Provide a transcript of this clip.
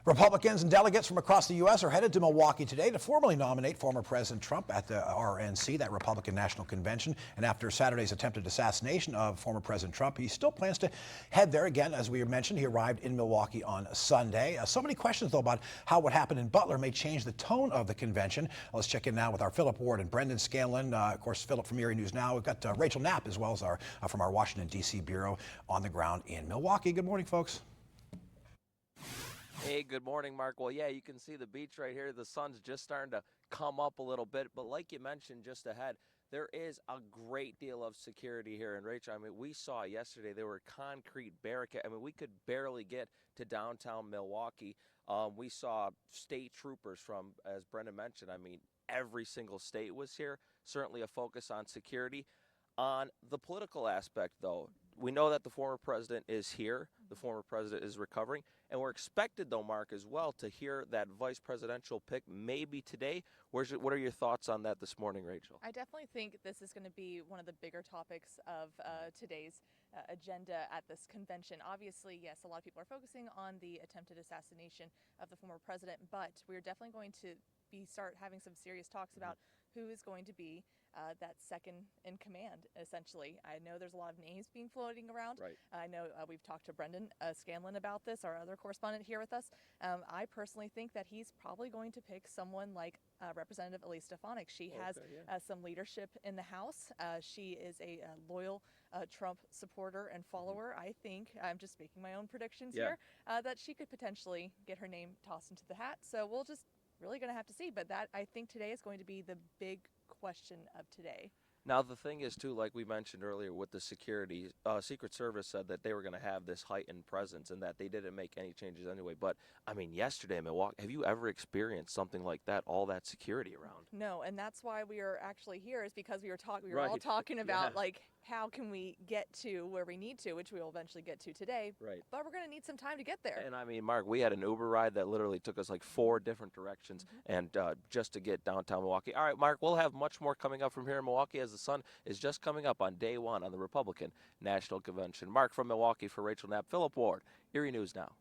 Republicans and delegates from across the U.S. are headed to Milwaukee today to formally nominate former President Trump at the RNC, that Republican National Convention. And after Saturday's attempted assassination of former President Trump, he still plans to head there again. As we mentioned, he arrived in Milwaukee on Sunday. So many questions, though, about how what happened in Butler may change the tone of the convention. Let's check in now with our Philip Ward and Brendan Scanlon. Of course, Philip from Erie News Now. We've got Rachel Knapp, as well as our from our Washington, D.C. bureau on the ground in Milwaukee. Good morning, folks. Hey, good morning, Mark. Well, yeah, you can see the beach right here. The sun's just starting to come up a little bit, but like you mentioned just ahead, there is a great deal of security here. And Rachel, I mean, we saw yesterday there were concrete barricades. I mean, we could barely get to downtown Milwaukee. We saw state troopers from, as Brendan mentioned, I mean, every single state was here. Certainly a focus on security. On the political aspect, though, we know that the former president is here. The former president is recovering. And we're expected, though, Mark, as well, to hear that vice presidential pick maybe today. What are your thoughts on that this morning, Rachel? I definitely think this is going to be one of the bigger topics of today's agenda at this convention. Obviously, yes, a lot of people are focusing on the attempted assassination of the former president, but we're definitely going to start having some serious talks about who is going to be that second in command, essentially. I know there's a lot of names being floating around. Right. I know we've talked to Brendan Scanlon about this, our other correspondent here with us. I personally think that he's probably going to pick someone like Representative Elise Stefanik. She has some leadership in the House. She is a loyal Trump supporter and follower. I think, I'm just making my own predictions here, that she could potentially get her name tossed into the hat. So we'll just really going to have to see. But that, I think, today is going to be the big question of today. Now, the thing is, too, like we mentioned earlier with the security, Secret Service said that they were going to have this heightened presence and that they didn't make any changes anyway. But, I mean, yesterday in Milwaukee, have you ever experienced something like that, all that security around? No, and that's why we are actually here, is because we were Right. all talking about, like, how can we get to where we need to, which we will eventually get to today. Right. But we're going to need some time to get there. And, I mean, Mark, we had an Uber ride that literally took us like 4 different directions and just to get downtown Milwaukee. All right, Mark, we'll have much more coming up from here in Milwaukee as the sun is just coming up on day 1 on the Republican National Convention. Mark from Milwaukee for Rachel Knapp, Philip Ward, Erie News Now.